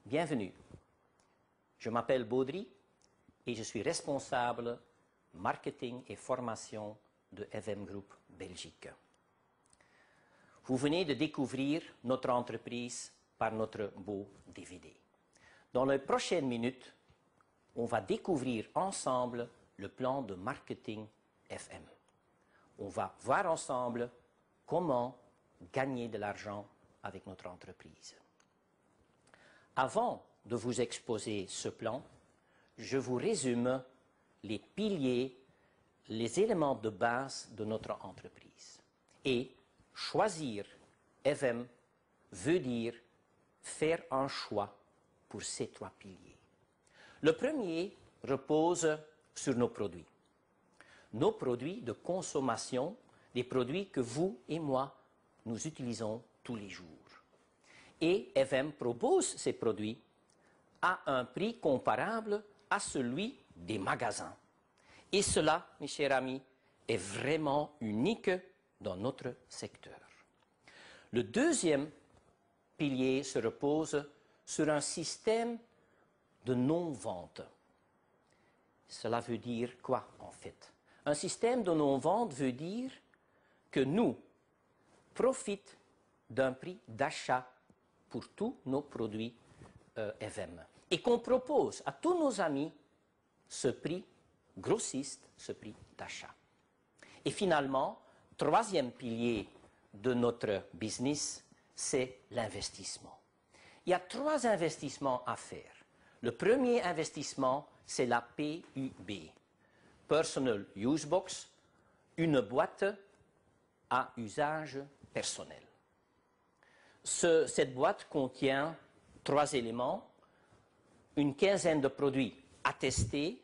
Bienvenue. Je m'appelle Baudry et je suis responsable marketing et formation de FM Group Belgique. Vous venez de découvrir notre entreprise par notre beau DVD. Dans les prochaines minutes, on va découvrir ensemble le plan de marketing FM. On va voir ensemble comment gagner de l'argent avec notre entreprise. Avant de vous exposer ce plan, je vous résume les piliers, les éléments de base de notre entreprise. Et choisir FM veut dire faire un choix pour ces trois piliers. Le premier repose sur nos produits. Nos produits de consommation, des produits que vous et moi, nous utilisons tous les jours. Et FM propose ces produits à un prix comparable à celui des magasins. Et cela, mes chers amis, est vraiment unique dans notre secteur. Le deuxième pilier se repose sur un système de non-vente. Cela veut dire quoi, en fait? Un système de non-vente veut dire que nous profitons d'un prix d'achat pour tous nos produits FM et qu'on propose à tous nos amis ce prix grossiste, ce prix d'achat. Et finalement, troisième pilier de notre business, c'est l'investissement. Il y a trois investissements à faire. Le premier investissement, c'est la PUB, Personal Use Box, une boîte à usage personnel. Cette boîte contient trois éléments, une quinzaine de produits attestés,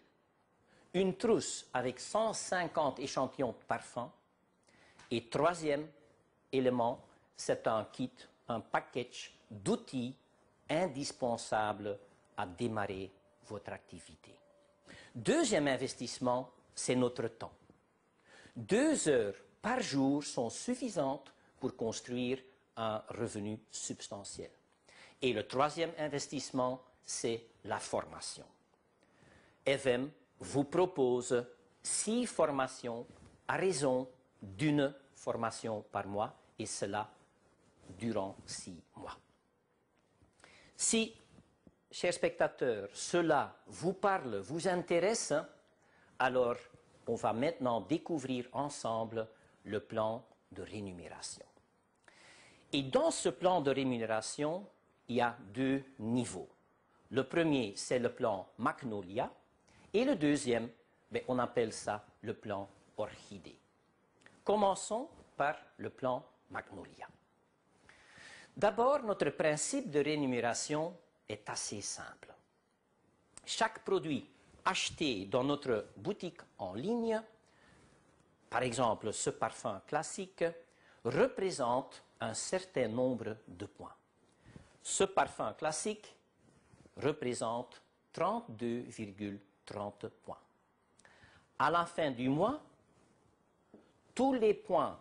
une trousse avec 150 échantillons de parfum et troisième élément, c'est un kit, un package d'outils indispensables à démarrer votre activité. Deuxième investissement, c'est notre temps. 2 heures par jour sont suffisantes pour construire un revenu substantiel. Et le troisième investissement, c'est la formation. FM vous propose 6 formations à raison d'une formation par mois, et cela durant 6 mois. Si, chers spectateurs, cela vous parle, vous intéresse, alors on va maintenant découvrir ensemble le plan de rémunération. Et dans ce plan de rémunération, il y a 2 niveaux. Le premier, c'est le plan Magnolia, et le deuxième, on appelle ça le plan Orchidée. Commençons par le plan Magnolia. D'abord, notre principe de rémunération est assez simple. Chaque produit acheté dans notre boutique en ligne, par exemple ce parfum classique, représente un certain nombre de points. Ce parfum classique représente 32,30 points. À la fin du mois, tous les points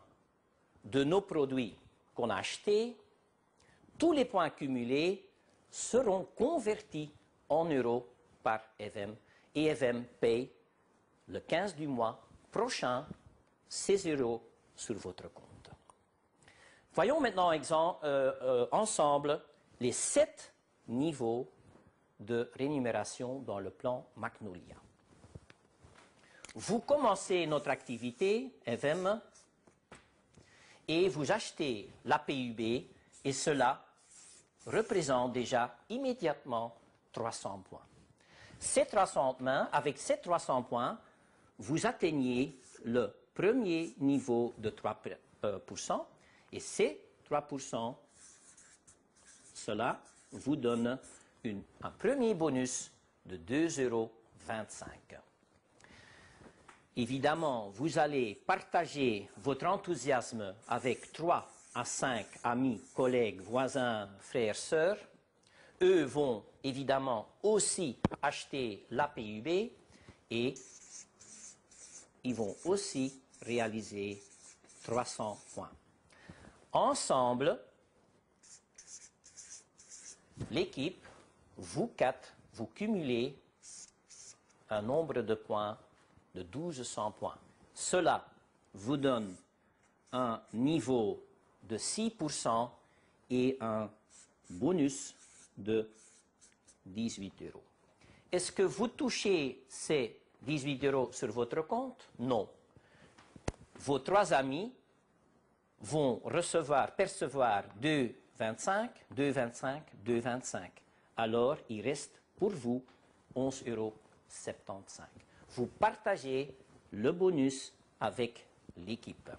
de nos produits qu'on a achetés, tous les points cumulés seront convertis en euros par FM et FM paye le 15 du mois prochain ces euros sur votre compte. Voyons maintenant ensemble les 7 niveaux de rémunération dans le plan Magnolia. Vous commencez notre activité FM et vous achetez la PUB et cela représente déjà immédiatement 300 points. Avec ces 300 points, vous atteignez le premier niveau de 3%. Et ces 3%, cela vous donne un premier bonus de 2,25 €. Évidemment, vous allez partager votre enthousiasme avec 3 à 5 amis, collègues, voisins, frères, sœurs. Eux vont évidemment aussi acheter la PUB et ils vont aussi réaliser 300 points. Ensemble, l'équipe vous quatre, vous cumulez un nombre de points de 1200 points. Cela vous donne un niveau de 6% et un bonus de 18 €. Est-ce que vous touchez ces 18 € sur votre compte? Non. Vos trois amis vont percevoir 2,25, 2,25, 2,25. Alors, il reste pour vous 11,75 €. Vous partagez le bonus avec l'équipe.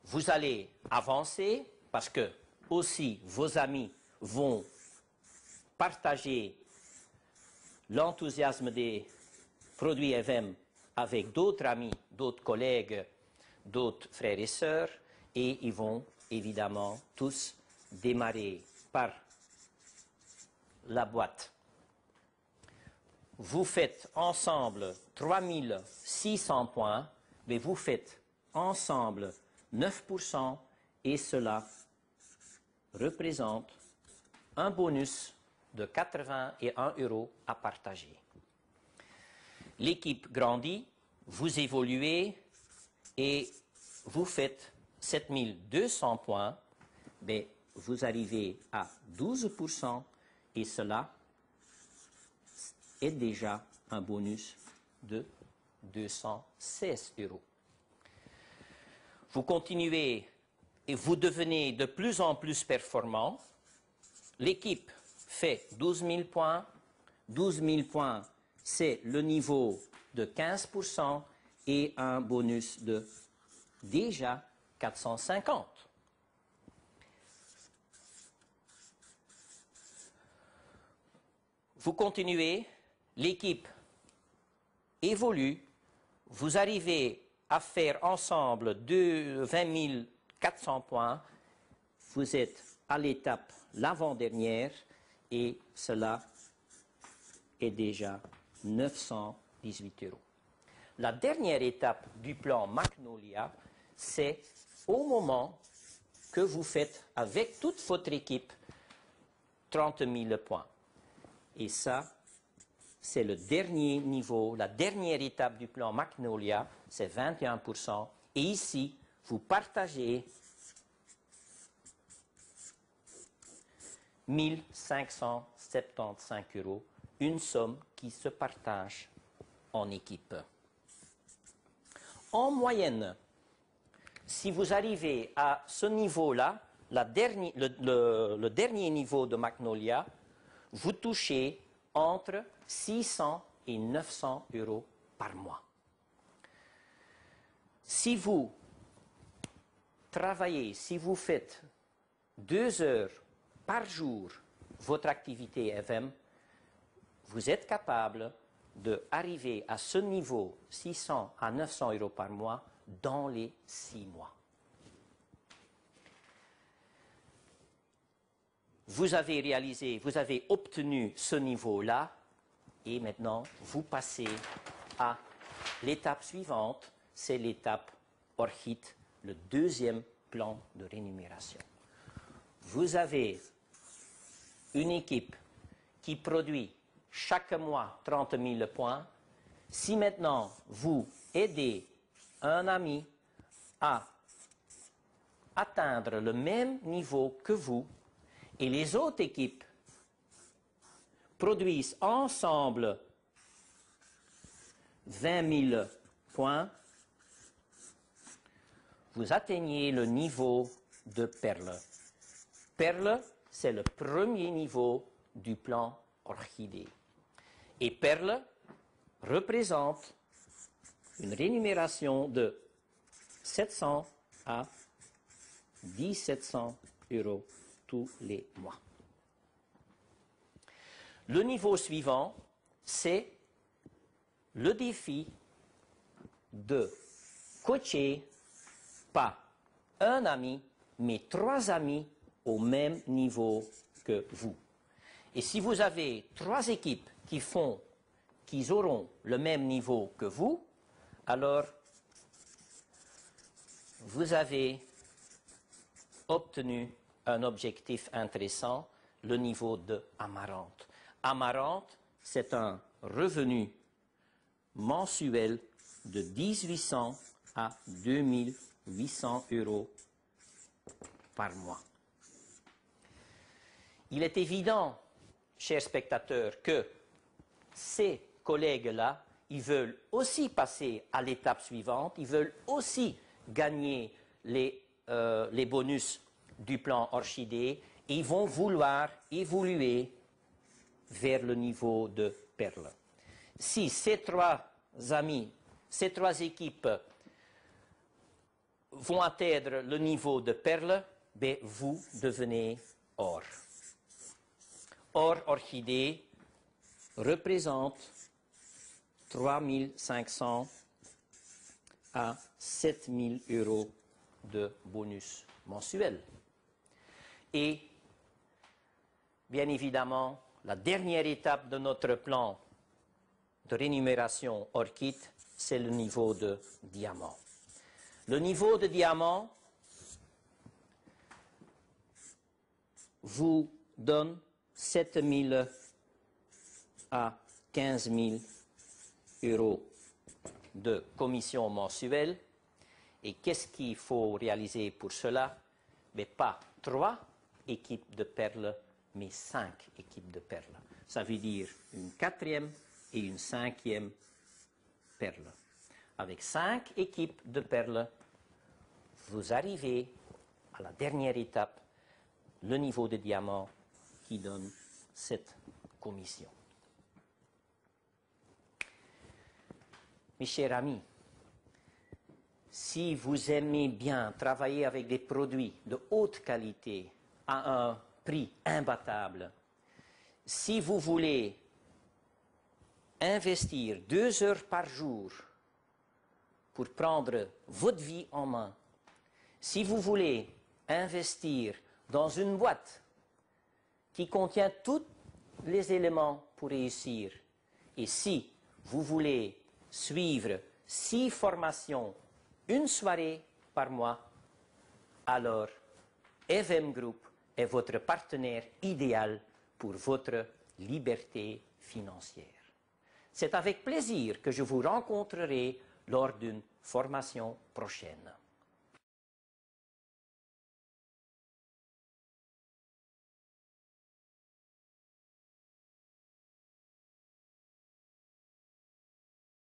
Vous allez avancer parce que aussi vos amis vont partager l'enthousiasme des produits FM avec d'autres amis, d'autres collègues, d'autres frères et sœurs, et ils vont évidemment tous démarrer par la boîte. Vous faites ensemble 3600 points, mais vous faites ensemble 9% et cela représente un bonus de 81 € à partager. L'équipe grandit, vous évoluez et vous faites 7200 points, mais vous arrivez à 12% et cela est déjà un bonus de 216 €. Vous continuez et vous devenez de plus en plus performant. L'équipe fait 12 000 points. 12 000 points, c'est le niveau de 15% et un bonus de déjà 450. Vous continuez, l'équipe évolue, vous arrivez à faire ensemble 20 400 points, vous êtes à l'étape l'avant-dernière et cela est déjà 918 €. La dernière étape du plan Magnolia, c'est au moment que vous faites avec toute votre équipe 30 000 points. Et ça, c'est le dernier niveau, la dernière étape du plan Magnolia, c'est 21%. Et ici, vous partagez 1 575 €, une somme qui se partage en équipe. En moyenne, si vous arrivez à ce niveau-là, le dernier niveau de Magnolia, vous touchez entre 600 et 900 € par mois. Si vous travaillez, si vous faites 2 heures par jour votre activité FM, vous êtes capable d'arriver à ce niveau 600 à 900 € par mois dans les 6 mois. Vous avez obtenu ce niveau-là et maintenant vous passez à l'étape suivante, c'est l'étape ORCID, le deuxième plan de rémunération. Vous avez une équipe qui produit chaque mois 30 000 points. Si maintenant vous aidez un ami à atteindre le même niveau que vous, et les autres équipes produisent ensemble 20 000 points, vous atteignez le niveau de perle. Perle, c'est le premier niveau du plan orchidée. Et perle représente une rémunération de 700 à 1700 € tous les mois. Le niveau suivant, c'est le défi de coacher pas un ami, mais 3 amis au même niveau que vous. Et si vous avez 3 équipes qui auront le même niveau que vous, alors vous avez obtenu un objectif intéressant. le niveau de Amarante. Amarante, c'est un revenu mensuel de 1800 à 2800 euros par mois. Il est évident, chers spectateurs, que ces collègues-là, ils veulent aussi passer à l'étape suivante, ils veulent aussi gagner les bonus du plan Orchidée et ils vont vouloir évoluer vers le niveau de Perle. Si ces trois amis, ces trois équipes vont atteindre le niveau de Perle, ben vous devenez or. Or, Orchidée représente 3 500 à 7 000 euros de bonus mensuel. Et, bien évidemment, la dernière étape de notre plan de rémunération Orchid, c'est le niveau de diamant. Le niveau de diamant vous donne 7 000 à 15 000 euros de commission mensuelle. Et qu'est-ce qu'il faut réaliser pour cela? Mais pas 3 équipes de perles, mais 5 équipes de perles. Ça veut dire une 4e et une 5e perle. Avec 5 équipes de perles, vous arrivez à la dernière étape, le niveau de diamant qui donne cette commission. Mes chers amis, si vous aimez bien travailler avec des produits de haute qualité à un prix imbattable, si vous voulez investir 2 heures par jour pour prendre votre vie en main, si vous voulez investir dans une boîte qui contient tous les éléments pour réussir, et si vous voulez suivre 6 formations, une soirée par mois, alors FM Group est votre partenaire idéal pour votre liberté financière. C'est avec plaisir que je vous rencontrerai lors d'une formation prochaine.